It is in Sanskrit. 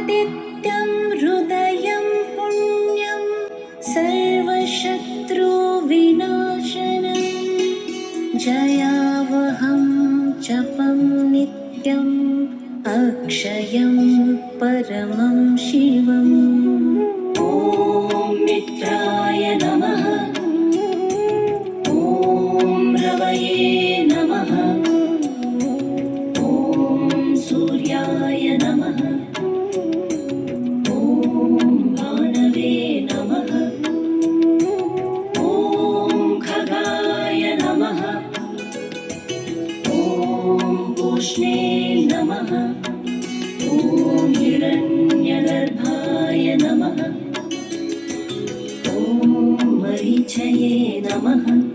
आदित्यं हृदयं पुण्यं सर्वशत्रुविनाशनम् जयावहं जपं नित्यम् अक्षयं परमं शिवम् ॐ मित्राय नमः। ॐ रवये नमः। ॐ सूर्याय नमः। ॐ भानवे नमः। ॐ खगाय नमः। ॐ पूष्णे नमः। ॐ हिरण्यगर्भाय नमः। ॐ मरीचये नमः।